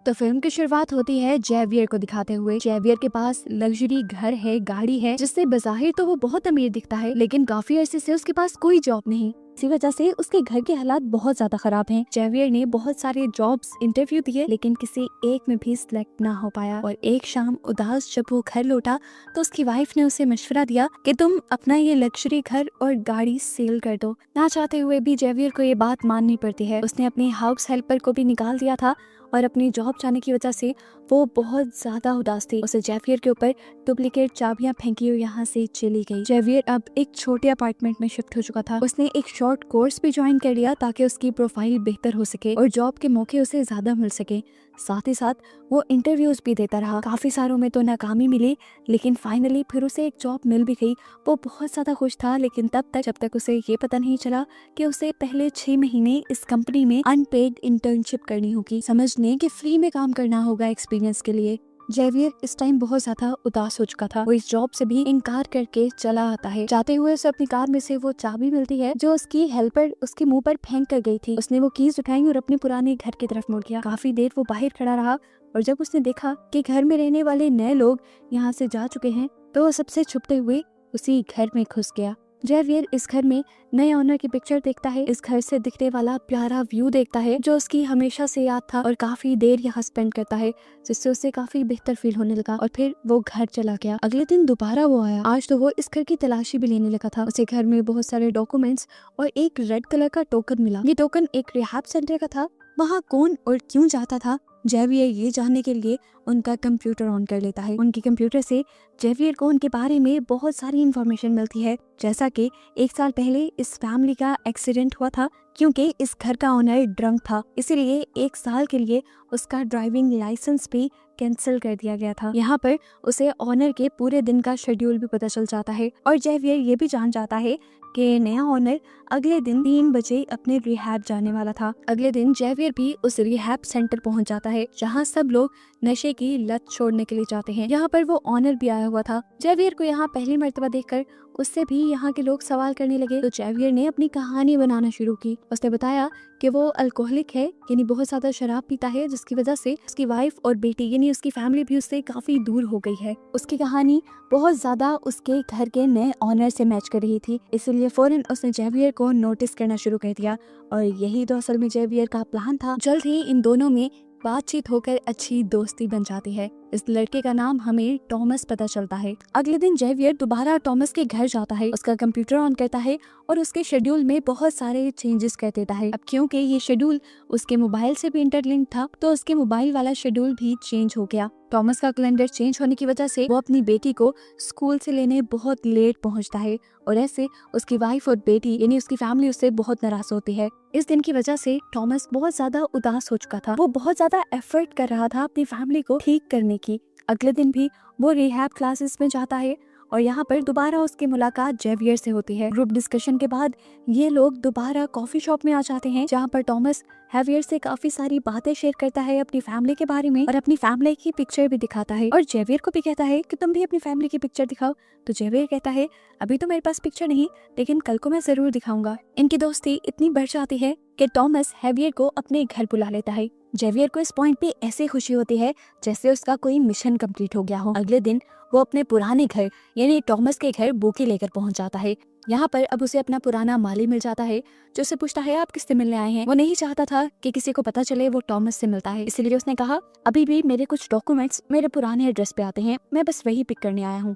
तो फिल्म की शुरुआत होती है जेवियर को दिखाते हुए। जेवियर के पास लग्जरी घर है, गाड़ी है, जिससे बज़ाहिर तो वो बहुत अमीर दिखता है, लेकिन काफी अरसे से उसके पास कोई जॉब नहीं। इसी वजह से उसके घर के हालात बहुत ज्यादा खराब हैं। जेवियर ने बहुत सारे जॉब्स इंटरव्यू दिए, लेकिन किसी एक में भी सिलेक्ट ना हो पाया। और एक शाम उदास जब वो घर लौटा तो उसकी वाइफ ने उसे मशवरा दिया कि तुम अपना ये लग्जरी घर और गाड़ी सेल कर दो। ना चाहते हुए भी जेवियर को ये बात माननी पड़ती है। उसने अपनी हाउस हेल्पर को भी निकाल दिया था और अपनी जॉब जाने की वजह से वो बहुत ज्यादा उदास थी। उसे जेवियर के ऊपर डुप्लीकेट चाबियां फेंकी और यहाँ से चली गई। जेवियर अब एक छोटे अपार्टमेंट में शिफ्ट हो चुका था। उसने एक शॉर्ट कोर्स भी ज्वाइन कर लिया ताकि उसकी प्रोफाइल बेहतर हो सके और जॉब के मौके उसे ज्यादा मिल सके। साथ ही साथ वो इंटरव्यूज भी देता रहा। काफी सारों में तो नाकामी मिली, लेकिन फाइनली फिर उसे एक जॉब मिल भी गई। वो बहुत ज्यादा खुश था, लेकिन जब तक उसे ये पता नहीं चला कि उसे पहले 6 महीने इस कंपनी में अनपेड इंटर्नशिप करनी होगी, समझने कि फ्री में काम करना होगा एक्सपीरियंस के लिए। जेवियर इस टाइम बहुत ज्यादा उदास हो चुका था। वो इस जॉब से भी इनकार करके चला आता है। जाते हुए उसे अपनी कार में से वो चाबी मिलती है जो उसकी हेल्पर उसके मुंह पर फेंक कर गई थी। उसने वो कीज उठाई और अपने पुराने घर की तरफ मुड़ गया। काफी देर वो बाहर खड़ा रहा और जब उसने देखा कि घर में रहने वाले नए लोग यहाँ से जा चुके हैं तो वो सबसे छुपते हुए उसी घर में घुस गया। जेवियर इस घर में नए ओनर की पिक्चर देखता है। इस घर से दिखने वाला प्यारा व्यू देखता है जो उसकी हमेशा से याद था और काफी देर यहाँ स्पेंड करता है, जिससे उसे काफी बेहतर फील होने लगा और फिर वो घर चला गया। अगले दिन दोबारा वो आया। आज तो वो इस घर की तलाशी भी लेने लगा था। उसे घर में बहुत सारे डॉक्यूमेंट्स और एक रेड कलर का टोकन मिला। ये टोकन एक रिहैब सेंटर का था। वहाँ कौन और क्यों जाता था, जेवियर ये जानने के लिए उनका कंप्यूटर ऑन कर लेता है। उनके कंप्यूटर से जेवियर को उनके बारे में बहुत सारी इंफॉर्मेशन मिलती है, जैसा कि 1 साल पहले इस फैमिली का एक्सीडेंट हुआ था क्योंकि इस घर का ओनर ड्रंक था, इसलिए 1 साल के लिए उसका ड्राइविंग लाइसेंस भी कैंसिल कर दिया गया था। यहाँ पर उसे ओनर के पूरे दिन का शेड्यूल भी पता चल जाता है और जेवियर ये भी जान जाता है कि नया ओनर अगले दिन 3 बजे अपने रिहैब जाने वाला था। अगले दिन जेवियर भी उस रिहैब सेंटर पहुंच जाता है जहां सब लोग नशे की लत छोड़ने के लिए जाते हैं। यहाँ पर वो ओनर भी आया हुआ था। जेवियर को यहाँ पहली मर्तबा देखकर उससे भी यहाँ के लोग सवाल करने लगे, तो जेवियर ने अपनी कहानी बनाना शुरू की। उसने बताया कि वो अल्कोहलिक है, यानी बहुत ज्यादा शराब पीता है, जिसकी वजह से उसकी वाइफ और बेटी यानी उसकी फैमिली भी उससे काफी दूर हो गई है। उसकी कहानी बहुत ज्यादा उसके घर के नए ऑनर से मैच कर रही थी, इसलिए फौरन उसने जेवियर को नोटिस करना शुरू कर दिया और यही तो असल में जेवियर का प्लान था। जल्द ही इन दोनों में बातचीत होकर अच्छी दोस्ती बन जाती है। इस लड़के का नाम हमें टॉमस पता चलता है। अगले दिन जेवियर दोबारा टॉमस के घर जाता है, उसका कंप्यूटर ऑन करता है और उसके शेड्यूल में बहुत सारे चेंजेस कर देता है। अब क्योंकि ये शेड्यूल उसके मोबाइल से भी इंटरलिंक था तो उसके मोबाइल वाला शेड्यूल भी चेंज हो गया। टॉमस का कैलेंडर चेंज होने की वजह से वो अपनी बेटी को स्कूल से लेने बहुत लेट पहुंचता है और ऐसे उसकी वाइफ और बेटी यानी उसकी फैमिली उससे बहुत नाराज होती है। इस दिन की वजह से टॉमस बहुत ज्यादा उदास हो चुका था। वो बहुत ज्यादा एफर्ट कर रहा था अपनी फैमिली को ठीक करने की। अगले दिन भी वो रिहैब क्लासेस में जाता है और यहाँ पर दोबारा उसकी मुलाकात जेवियर से होती है। ग्रुप डिस्कशन के बाद ये लोग दोबारा कॉफी शॉप में आ जाते हैं जहाँ पर टॉमस जेवियर से काफी सारी बातें शेयर करता है अपनी फैमिली के बारे में और अपनी फैमिली की पिक्चर भी दिखाता है और जेवियर को भी कहता है कि तुम भी अपनी फैमिली की पिक्चर दिखाओ। तो जेवियर कहता है अभी तो मेरे पास पिक्चर नहीं, लेकिन कल को मैं जरूर दिखाऊंगा। इनकी दोस्ती इतनी बढ़ जाती है कि टॉमस जेवियर को अपने घर बुला लेता है। जेवियर को इस पॉइंट पे ऐसे खुशी होती है जैसे उसका कोई मिशन कंप्लीट हो गया हो। अगले दिन वो अपने पुराने घर यानी टॉमस के घर बुके लेकर पहुंच जाता है। यहाँ पर अब उसे अपना पुराना माली मिल जाता है जो उसे पूछता है आप किससे मिलने आए हैं। वो नहीं चाहता था कि किसी को पता चले वो टॉमस से मिलता है, इसलिए उसने कहा अभी भी मेरे कुछ डॉक्यूमेंट्स मेरे पुराने एड्रेस पे आते हैं, मैं बस वही पिक करने आया हूँ।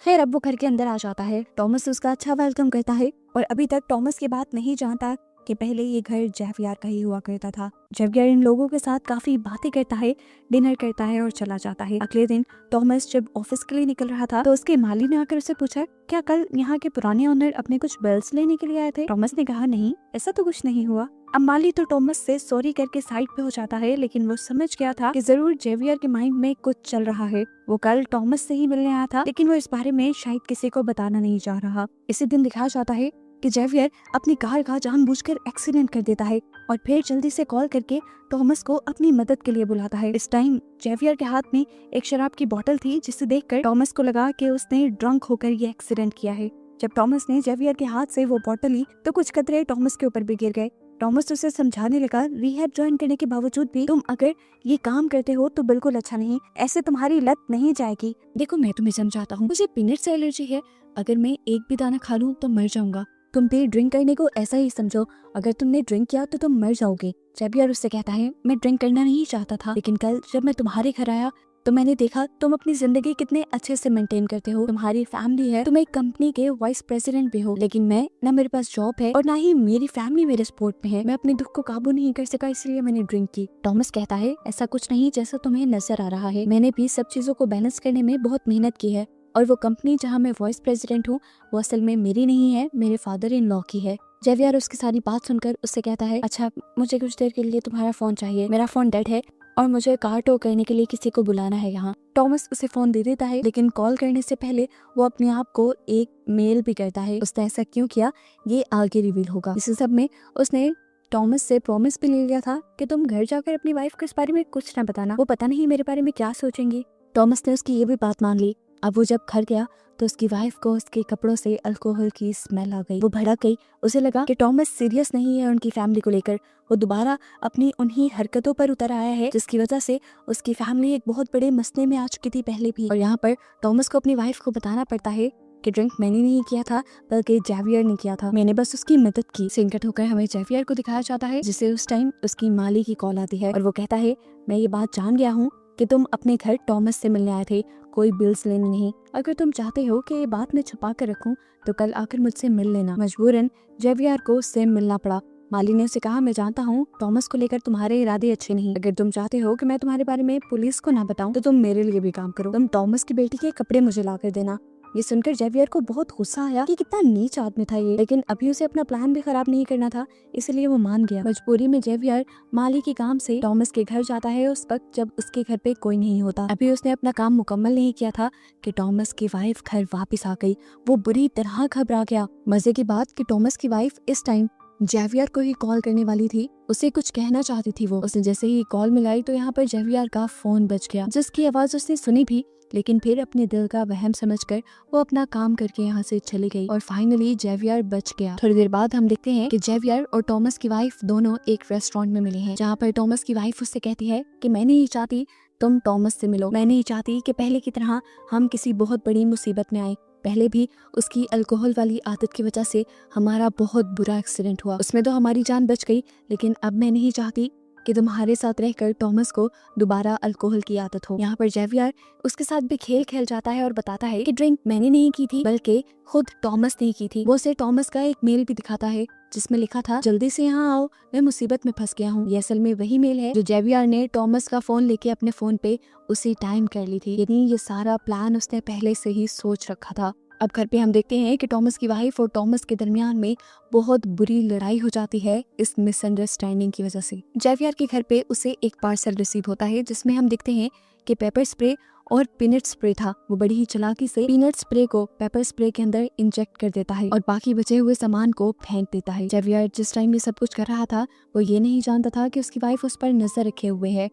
खैर अब वो घर के अंदर आ जाता है। टॉमस उसका अच्छा वेलकम करता है और अभी तक टॉमस की बात नहीं जानता कि पहले ये घर जेवियर का ही हुआ करता था। जेवियर इन लोगों के साथ काफी बातें करता है, डिनर करता है और चला जाता है। अगले दिन टॉमस जब ऑफिस के लिए निकल रहा था तो उसके माली ने आकर उसे पूछा क्या कल यहाँ के पुराने ओनर अपने कुछ बिल्स लेने के लिए आए थे। टॉमस ने कहा नहीं, ऐसा तो कुछ नहीं हुआ। अब माली तो टॉमस से सॉरी करके साइड पे हो जाता है, लेकिन वो समझ गया था कि जरूर जेवियर के माइंड में कुछ चल रहा है। वो कल टॉमस से ही मिलने आया था, लेकिन वो इस बारे में शायद किसी को बताना नहीं चाह रहा। इसी दिन दिखाया जाता है कि जेवियर अपनी कार का जानबूझकर एक्सीडेंट कर देता है और फिर जल्दी से कॉल करके टॉमस को अपनी मदद के लिए बुलाता है। इस टाइम जेवियर के हाथ में एक शराब की बोतल थी जिसे देखकर टॉमस को लगा कि उसने ड्रंक होकर ये एक्सीडेंट किया है। जब टॉमस ने जेवियर के हाथ से वो बोतल ली तो कुछ कतरे टॉमस के ऊपर भी गिर गए। टॉमस उसे समझाने लगा, रिहैब ज्वाइन करने के बावजूद भी तुम अगर ये काम करते हो तो बिल्कुल अच्छा नहीं, ऐसे तुम्हारी लत नहीं जाएगी। देखो मैं तुम्हें समझाता हूँ, मुझे पीनट से एलर्जी है, अगर मैं एक भी दाना खा लूँ तो मर जाऊंगा। तुम भी ड्रिंक करने को ऐसा ही समझो, अगर तुमने ड्रिंक किया तो तुम मर जाओगे। जेवियर उससे कहता है, मैं ड्रिंक करना नहीं चाहता था, लेकिन कल जब मैं तुम्हारे घर आया तो मैंने देखा तुम अपनी जिंदगी कितने अच्छे से मेंटेन करते हो, तुम्हारी फैमिली है, तुम एक कंपनी के वाइस प्रेसिडेंट भी हो, लेकिन मैं ना मेरे पास जॉब है और ना ही मेरी फैमिली मेरे सपोर्ट में है। मैं अपने दुख को काबू नहीं कर सका, इसलिए मैंने ड्रिंक की। टॉमस कहता है, ऐसा कुछ नहीं जैसा तुम्हें नजर आ रहा है, मैंने भी सब चीजों को बैलेंस करने में बहुत मेहनत की है, और वो कंपनी जहाँ मैं वाइस प्रेसिडेंट हूँ वो असल में मेरी नहीं है, मेरे फादर इन लॉ की है। जेवियर उसकी सारी बात सुनकर उससे कहता है, अच्छा मुझे कुछ देर के लिए तुम्हारा फोन चाहिए, मेरा फोन डेड है और मुझे कार टो करने के लिए किसी को बुलाना है यहाँ। टॉमस उसे फोन दे देता है, लेकिन कॉल करने से पहले वो अपने आप को एक मेल भी करता है। उसने ऐसा क्यों किया ये आगे रिवील होगा। इस सब में उसने टॉमस से प्रॉमिस भी ले लिया था कि तुम घर जाकर अपनी वाइफ को इस बारे में कुछ ना बताना, वो पता नहीं मेरे बारे में क्या सोचेंगी। टॉमस ने उसकी ये भी बात मान ली। अब वो जब घर गया तो उसकी वाइफ को उसके कपड़ों से अल्कोहल की स्मेल आ गई। वो भड़क गई, उसे लगा कि टॉमस सीरियस नहीं है उनकी फैमिली को लेकर। वो दोबारा अपनी उन्हीं हरकतों पर उतर आया है जिसकी वजह से उसकी फैमिली एक बहुत बड़े मसले में आ चुकी थी पहले भी। और यहाँ पर टॉमस को अपनी वाइफ को बताना पड़ता है कि ड्रिंक मैंने नहीं किया था बल्कि जेवियर ने किया था, मैंने बस उसकी मदद की। सिंकट होकर हमें जेवियर को दिखाया जाता है, जिसे उस टाइम उसकी माली की कॉल आती है और वो कहता है, मैं ये बात जान गया हूँ कि तुम अपने घर टॉमस से मिलने आए थे, कोई बिल्स लेने नहीं। अगर तुम चाहते हो कि ये बात मैं छुपा कर रखूं तो कल आकर मुझसे मिल लेना। मजबूरन जेवियर को उससे मिलना पड़ा। माली ने उसे कहा, मैं जानता हूँ टॉमस को लेकर तुम्हारे इरादे अच्छे नहीं, अगर तुम चाहते हो कि मैं तुम्हारे बारे में पुलिस को ना बताऊं तो तुम मेरे लिए भी काम करो, तुम टॉमस की बेटी के कपड़े मुझे ला कर देना। ये सुनकर जेवियर को बहुत गुस्सा आया कि कितना नीच आदमी था ये, लेकिन अभी उसे अपना प्लान भी खराब नहीं करना था, इसलिए वो मान गया। मजबूरी में जेवियर माली के काम से टॉमस के घर जाता है उस वक्त जब उसके घर पे कोई नहीं होता। अभी उसने अपना काम मुकम्मल नहीं किया था कि टॉमस की वाइफ घर वापस आ गई। वो बुरी तरह घबरा गया। मजे की बात कि टॉमस की वाइफ इस टाइम जेवियर को ही कॉल करने वाली थी, उसे कुछ कहना चाहती थी वो। उसने जैसे ही कॉल मिलाई तो यहाँ पर जेवियर का फोन बज गया, जिसकी आवाज उसने सुनी भी, लेकिन फिर अपने दिल का वहम समझकर वो अपना काम करके यहाँ से चली गई और फाइनली जेवियर बच गया। थोड़ी देर बाद हम देखते हैं कि जेवियर और टॉमस की वाइफ दोनों एक रेस्टोरेंट में मिले हैं, जहाँ पर टॉमस की वाइफ उससे कहती है कि मैं नहीं चाहती तुम टॉमस से मिलो, मैं नहीं चाहती कि पहले की तरह हम किसी बहुत बड़ी मुसीबत में आए। पहले भी उसकी अल्कोहल वाली आदत की वजह से हमारा बहुत बुरा एक्सीडेंट हुआ, उसमें तो हमारी जान बच गई, लेकिन अब मैं नहीं चाहती कि तुम्हारे साथ रहकर टॉमस को दोबारा अल्कोहल की आदत हो। यहाँ पर जेवियर उसके साथ भी खेल खेल जाता है और बताता है कि ड्रिंक मैंने नहीं की थी बल्कि खुद टॉमस ने की थी। वो उसे टॉमस का एक मेल भी दिखाता है जिसमें लिखा था, जल्दी से यहाँ आओ, मैं मुसीबत में फंस गया हूँ। ये असल में वही मेल है जो जेवियर ने टॉमस का फोन लेके अपने फोन पे उसी टाइम कर ली थी, यानी ये सारा प्लान उसने पहले से ही सोच रखा था। अब घर पे हम देखते हैं कि टॉमस की वाइफ और टॉमस के दरमियान में बहुत बुरी लड़ाई हो जाती है इस मिसअंडरस्टैंडिंग की वजह से। जेवियर के घर पे उसे एक पार्सल रिसीव होता है जिसमें हम देखते हैं कि पेपर स्प्रे और पीनट स्प्रे था। वो बड़ी ही चालाकी से पीनट स्प्रे को पेपर स्प्रे के अंदर इंजेक्ट कर देता है और बाकी बचे हुए सामान को फेंक देता है। जेवियर जिस टाइम ये सब कुछ कर रहा था वो ये नहीं जानता था कि उसकी वाइफ उस पर नजर रखे हुए है।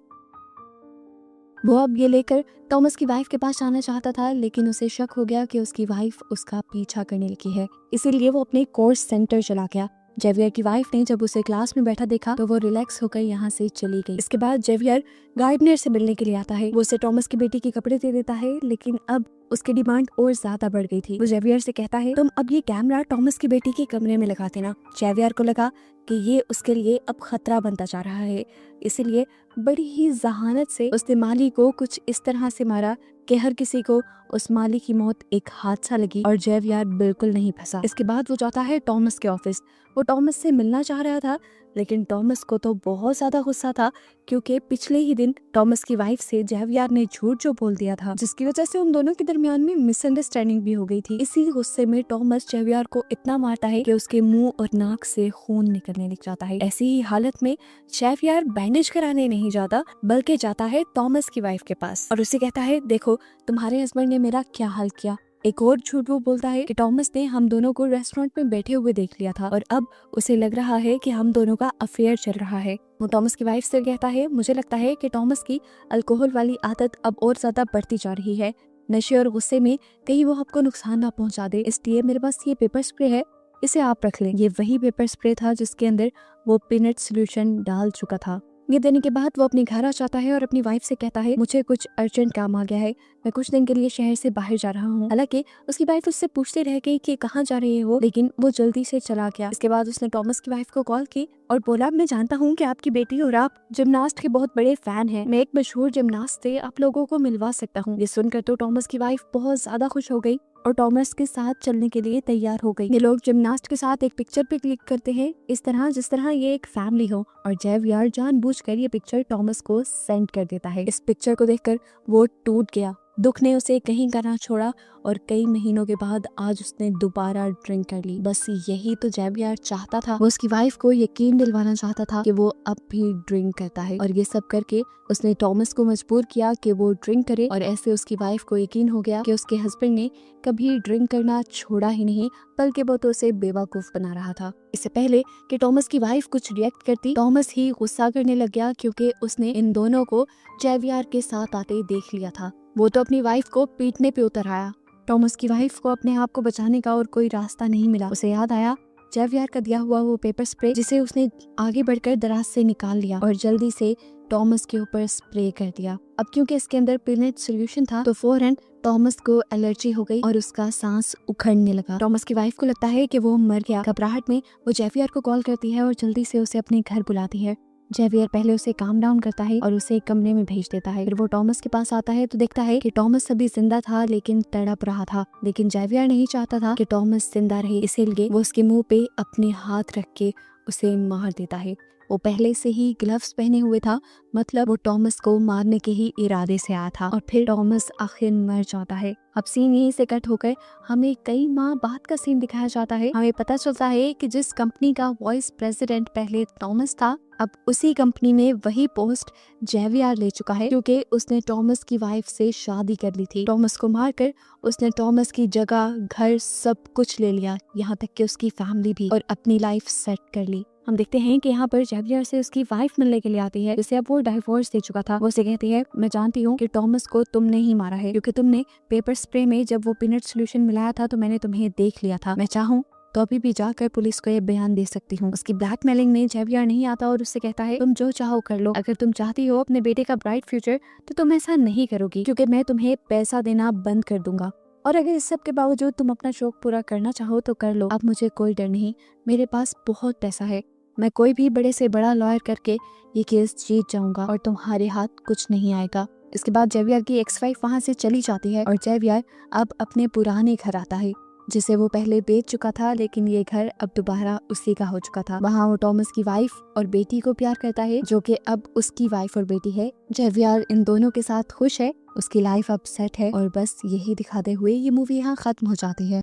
वो अब ये लेकर टॉमस की वाइफ के पास जाना चाहता था, लेकिन उसे शक हो गया कि उसकी वाइफ उसका पीछा करने लगी है, इसीलिए वो अपने कोर्स सेंटर चला गया। जेवियर की वाइफ ने जब उसे क्लास में बैठा देखा तो वो रिलैक्स होकर यहाँ से चली गई। इसके बाद जेवियर गार्डनर से मिलने के लिए आता है। वो उसे टॉमस की बेटी के कपड़े दे देता है, लेकिन अब उसकी डिमांड और ज्यादा बढ़ गई थी। वो जेवियर से कहता है, तुम अब ये कैमरा टॉमस की बेटी के कमरे में लगा देना। जेवियर को लगा कि ये उसके लिए अब खतरा बनता जा रहा है, इसीलिए बड़ी ही जहानत से उसने माली को कुछ इस तरह से मारा कि हर किसी को उस माली की मौत एक हादसा लगी और जेवियर बिल्कुल नहीं फंसा। इसके बाद वो जाता है टॉमस के ऑफिस। वो टॉमस से मिलना चाह रहा था, लेकिन टॉमस को तो बहुत ज्यादा गुस्सा था क्योंकि पिछले ही दिन टॉमस की वाइफ से जेवियर ने झूठ जो बोल दिया था, जिसकी वजह से उन दोनों के दरमियान में मिसअंडरस्टैंडिंग भी हो गई थी। इसी गुस्से में टॉमस जेवियर को इतना मारता है कि उसके मुंह और नाक से खून निकलने लग जाता है। ऐसी ही हालत में जेवियर बैंडेज कराने नहीं जाता बल्कि जाता है टॉमस की वाइफ के पास और उसे कहता है, देखो तुम्हारे हस्बैंड ने मेरा क्या हाल किया। एक और झूठ वो बोलता है कि टॉमस ने हम दोनों को रेस्टोरेंट में बैठे हुए देख लिया था और अब उसे लग रहा है कि हम दोनों का अफेयर चल रहा है। वो टॉमस की वाइफ से कहता है, मुझे लगता है कि टॉमस की अल्कोहल वाली आदत अब और ज्यादा बढ़ती जा रही है। नशे और गुस्से में कहीं वो आपको नुकसान ना पहुंचा दे, इसलिए मेरे पास ये पेपर स्प्रे है, इसे आप रख लें। ये वही पेपर स्प्रे था जिसके अंदर वो पीनट सोल्यूशन डाल चुका था। ये देने के बाद वो अपने घर आ जाता है और अपनी वाइफ से कहता है मुझे कुछ अर्जेंट काम आ गया है, मैं कुछ दिन के लिए शहर से बाहर जा रहा हूँ। हालांकि उसकी वाइफ उससे पूछते रह गई कि कहाँ जा रही है वो, लेकिन वो जल्दी से चला गया। इसके बाद उसने टॉमस की वाइफ को कॉल की और बोला मैं जानता हूँ कि आपकी बेटी और आप जिमनास्ट के बहुत बड़े फैन हैं, मैं एक मशहूर जिमनास्ट से आप लोगों को मिलवा सकता हूँ। ये सुनकर तो टॉमस की वाइफ बहुत ज्यादा खुश हो गई और टॉमस के साथ चलने के लिए तैयार हो गई। ये लोग जिमनास्ट के साथ एक पिक्चर पे क्लिक करते हैं इस तरह जिस तरह ये एक फैमिली हो, और जेवियर जानबूझकर ये पिक्चर टॉमस को सेंड कर देता है। इस पिक्चर को देखकर वो टूट गया, दुख ने उसे कहीं का ना छोड़ा और कई महीनों के बाद आज उसने दोबारा ड्रिंक कर ली। बस यही तो जेवियर चाहता था, वो उसकी वाइफ को यकीन दिलवाना चाहता था कि वो अब भी ड्रिंक करता है, और ये सब करके उसने टॉमस को मजबूर किया कि वो ड्रिंक करे, और ऐसे उसकी वाइफ को यकीन हो गया कि उसके हस्बैंड ने कभी ड्रिंक करना छोड़ा ही नहीं, बल्कि वो तो उसे बेवकूफ बना रहा था। इससे पहले कि टॉमस की वाइफ कुछ रिएक्ट करती, टॉमस ही गुस्सा करने लग गया क्योंकि उसने इन दोनों को जेवियर के साथ आते देख लिया था। वो तो अपनी वाइफ को पीटने पे उतर आया। टॉमस की वाइफ को अपने आप को बचाने का और कोई रास्ता नहीं मिला। उसे याद आया जेवियर का दिया हुआ वो पेपर स्प्रे, जिसे उसने आगे बढ़कर दराज से निकाल लिया और जल्दी से टॉमस के ऊपर स्प्रे कर दिया। अब क्योंकि इसके अंदर पीनट सोल्यूशन था तो फौरन टॉमस को एलर्जी हो गई और उसका सांस उखड़ने लगा। टॉमस की वाइफ को लगता है कि वो मर गया। घबराहट में वो जेवियर को कॉल करती है और जल्दी से उसे अपने घर बुलाती है। जेवियर पहले उसे काम डाउन करता है और उसे एक कमरे में भेज देता है। फिर वो टॉमस के पास आता है तो देखता है कि टॉमस अभी जिंदा था लेकिन तड़प रहा था, लेकिन जेवियर नहीं चाहता था कि टॉमस जिंदा रहे, इसीलिए वो उसके मुंह पे अपने हाथ रख के उसे मार देता है। वो पहले से ही ग्लव्स पहने हुए था, मतलब वो टॉमस को मारने के ही इरादे से आया था, और फिर टॉमस आखिर मर जाता है। अब सीन यहीं से कट होकर हमें कई माह बाद का सीन दिखाया जाता है। हमें पता चलता है कि जिस कंपनी का वाइस प्रेसिडेंट पहले टॉमस था, अब उसी कंपनी में वही पोस्ट जेवियर ले चुका है, क्योंकि उसने टॉमस की वाइफ से शादी कर ली थी। टॉमस को मारकर उसने टॉमस की जगह, घर, सब कुछ ले लिया, यहाँ तक कि उसकी फैमिली भी, और अपनी लाइफ सेट कर ली। हम देखते हैं कि यहाँ पर जेवियर से उसकी वाइफ मिलने के लिए आती है, जिसे अब वो डाइवोर्स दे चुका था। वो उसे कहती है मैं जानती हूँ कि टॉमस को तुमने ही मारा है, क्योंकि तुमने पेपर स्प्रे में जब वो पीनट सोल्यूशन मिलाया था तो मैंने तुम्हें देख लिया था। मैं चाहूँ तो अभी भी जाकर पुलिस को ये बयान दे सकती हूँ। उसकी ब्लैकमेलिंग में जेवियर नहीं आता और उससे कहता है तुम जो चाहो कर लो, अगर तुम चाहती हो अपने बेटे का ब्राइट फ्यूचर तो तुम ऐसा नहीं करोगी, क्योंकि मैं तुम्हें पैसा देना बंद कर दूंगा, और अगर इस सब के बावजूद तुम अपना शौक पूरा करना चाहो तो कर लो। अब मुझे कोई डर नहीं, मेरे पास बहुत पैसा है, मैं कोई भी बड़े से बड़ा लॉयर करके ये केस जीत जाऊंगा और तुम्हारे हाथ कुछ नहीं आएगा। इसके बाद जेवियर की एक्स वाइफ वहाँ से चली जाती है और जेवियर अब अपने पुराने घर आता है, जिसे वो पहले बेच चुका था, लेकिन ये घर अब दोबारा उसी का हो चुका था। वहाँ वो टॉमस की वाइफ और बेटी को प्यार करता है, जो कि अब उसकी वाइफ और बेटी है। जेवियर इन दोनों के साथ खुश है, उसकी लाइफ अब सेट है, और बस यही दिखाते हुए ये मूवी यहाँ खत्म हो जाती है।